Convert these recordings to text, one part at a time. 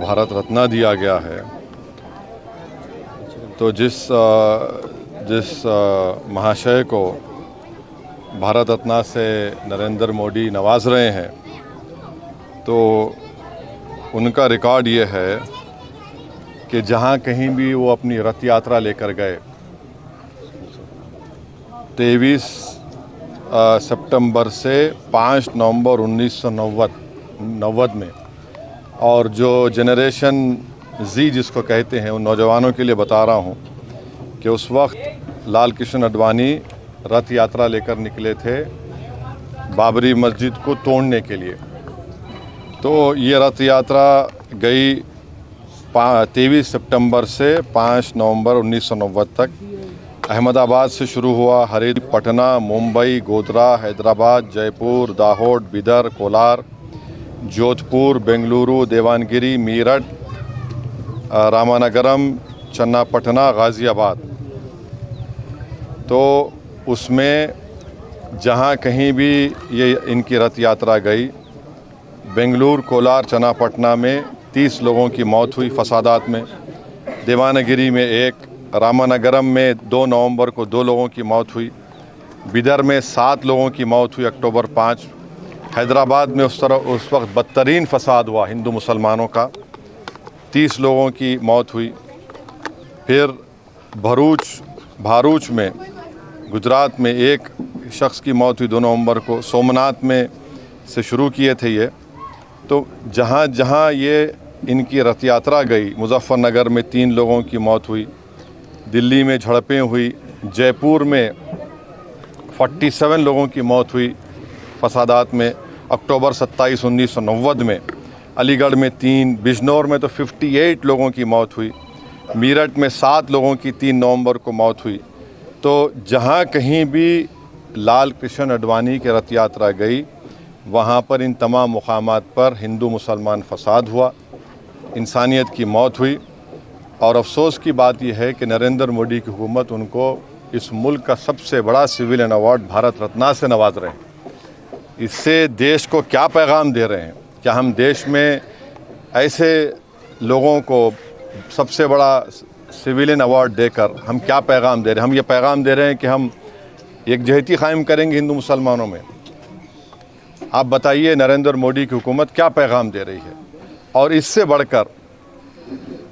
भारत रत्न दिया गया है, तो जिस महाशय को भारत रत्न से नरेंद्र मोदी नवाज रहे हैं, तो उनका रिकॉर्ड ये है कि जहाँ कहीं भी वो अपनी रथ यात्रा लेकर गए 23 सितंबर से 5 नवंबर 1990 में, और जो जनरेशन जी जिसको कहते हैं उन नौजवानों के लिए बता रहा हूँ कि उस वक्त लाल कृष्ण आडवाणी रथ यात्रा लेकर निकले थे बाबरी मस्जिद को तोड़ने के लिए। तो ये रथ यात्रा गई 23 सितंबर से 5 नवंबर 1990 तक। अहमदाबाद से शुरू हुआ, हरिद्वार, पटना, मुंबई, गोधरा, हैदराबाद, जयपुर, दाहोद, बिदर, कोलार, जोधपुर, बेंगलुरु, देवानगिरी, मीरठ, रामानगरम, चन्नापटना, गाज़ियाबाद। तो उसमें जहाँ कहीं भी ये इनकी रथ यात्रा गई, बेंगलुरु, कोलार, चन्नापटना में 30 लोगों की मौत हुई फसादात में, देवानगिरी में 1, रामानगरम में 2 नवंबर को 2 लोगों की मौत हुई, बिदर में 7 लोगों की मौत हुई अक्टूबर 5, हैदराबाद में उस वक्त बदतरीन फसाद हुआ हिंदू मुसलमानों का, 30 लोगों की मौत हुई। फिर भारूच में गुजरात में 1 शख्स की मौत हुई 2 नवंबर को। सोमनाथ में से शुरू किए थे ये। तो जहाँ जहाँ ये इनकी रथ यात्रा गई, मुजफ्फरनगर में 3 लोगों की मौत हुई, दिल्ली में झड़पें हुई, जयपुर में 47 लोगों की मौत हुई फसादात में अक्टूबर 27, 1990 में, अलीगढ़ में 3, बिजनौर में तो 58 लोगों की मौत हुई, मीरठ में 7 लोगों की 3 नवंबर को मौत हुई। तो जहाँ कहीं भी लाल कृष्ण आडवाणी की रथ यात्रा गई, वहाँ पर इन तमाम मुकामात पर हिंदू मुसलमान फसाद हुआ, इंसानियत की मौत हुई। और अफसोस की बात यह है कि नरेंद्र मोदी की हुकूमत उनको इस मुल्क का सबसे बड़ा सिविलियन अवार्ड भारत रत्न से नवाज रहे हैं। इससे देश को क्या पैगाम दे रहे हैं? क्या हम देश में ऐसे लोगों को सबसे बड़ा सिविलियन अवार्ड देकर हम क्या पैगाम दे रहे हैं? हम ये पैगाम दे रहे हैं कि हम एकजहती कायम करेंगे हिंदू मुसलमानों में। आप बताइए नरेंद्र मोदी की हुकूमत क्या पैगाम दे रही है? और इससे बढ़कर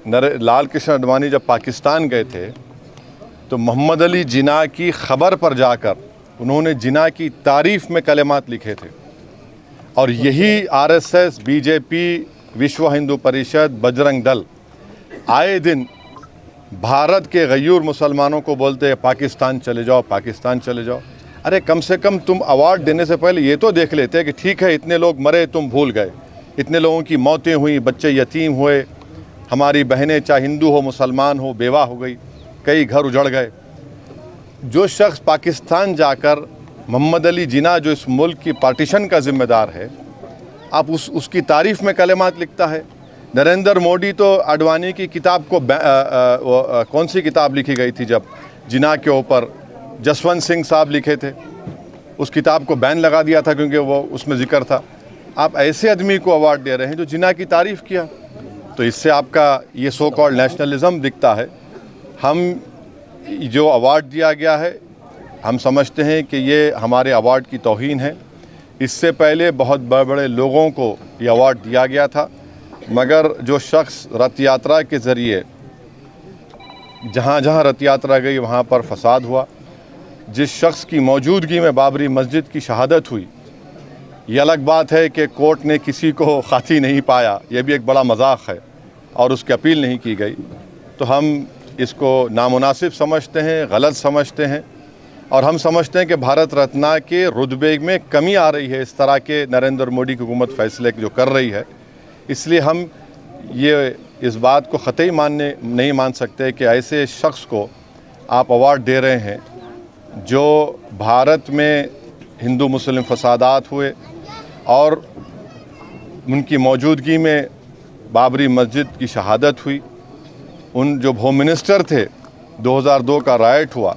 लाल कृष्ण आडवाणी जब पाकिस्तान गए थे तो मोहम्मद अली जिन्ना की ख़बर पर जाकर उन्होंने जिन्ना की तारीफ़ में कलिमात लिखे थे। और यही आरएसएस, बीजेपी, विश्व हिंदू परिषद, बजरंग दल आए दिन भारत के गयूर मुसलमानों को बोलते हैं पाकिस्तान चले जाओ, पाकिस्तान चले जाओ। अरे कम से कम तुम अवार्ड देने से पहले ये तो देख लेते कि ठीक है इतने लोग मरे, तुम भूल गए, इतने लोगों की मौतें हुई, बच्चे यतीम हुए, हमारी बहनें चाहे हिंदू हो मुसलमान हो बेवा हो गई, कई घर उजड़ गए। जो शख्स पाकिस्तान जाकर मोहम्मद अली जिन्ना जो इस मुल्क की पार्टीशन का ज़िम्मेदार है, आप उसकी तारीफ़ में कलिमात लिखता है। नरेंद्र मोदी तो आडवाणी की किताब को कौन सी किताब लिखी गई थी जब जिन्ना के ऊपर जसवंत सिंह साहब लिखे थे, उस किताब को बैन लगा दिया था क्योंकि वो उसमें ज़िक्र था। आप ऐसे आदमी को अवार्ड दे रहे हैं जो जिन्ना की तारीफ़ किया, तो इससे आपका ये सो कॉल्ड नेशनलिज्म दिखता है। हम जो अवार्ड दिया गया है हम समझते हैं कि ये हमारे अवार्ड की तौहीन है। इससे पहले बहुत बड़े बड़े लोगों को ये अवार्ड दिया गया था, मगर जो शख्स रथ यात्रा के ज़रिए जहाँ जहाँ रथ यात्रा गई वहाँ पर फसाद हुआ, जिस शख्स की मौजूदगी में बाबरी मस्जिद की शहादत हुई, ये अलग बात है कि कोर्ट ने किसी को खाती नहीं पाया, ये भी एक बड़ा मजाक है, और उसकी अपील नहीं की गई। तो हम इसको नामुनासिब समझते हैं, गलत समझते हैं, और हम समझते हैं कि भारत रत्न के रुतबे में कमी आ रही है इस तरह के नरेंद्र मोदी की हुकूमत फैसले जो कर रही है। इसलिए हम ये इस बात को ख़तई नहीं मान सकते कि ऐसे शख्स को आप अवार्ड दे रहे हैं जो भारत में हिंदू मुस्लिम फसादात हुए और उनकी मौजूदगी में बाबरी मस्जिद की शहादत हुई, उन जो होम मिनिस्टर थे 2002 का राइट हुआ,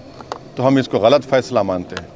तो हम इसको गलत फ़ैसला मानते हैं।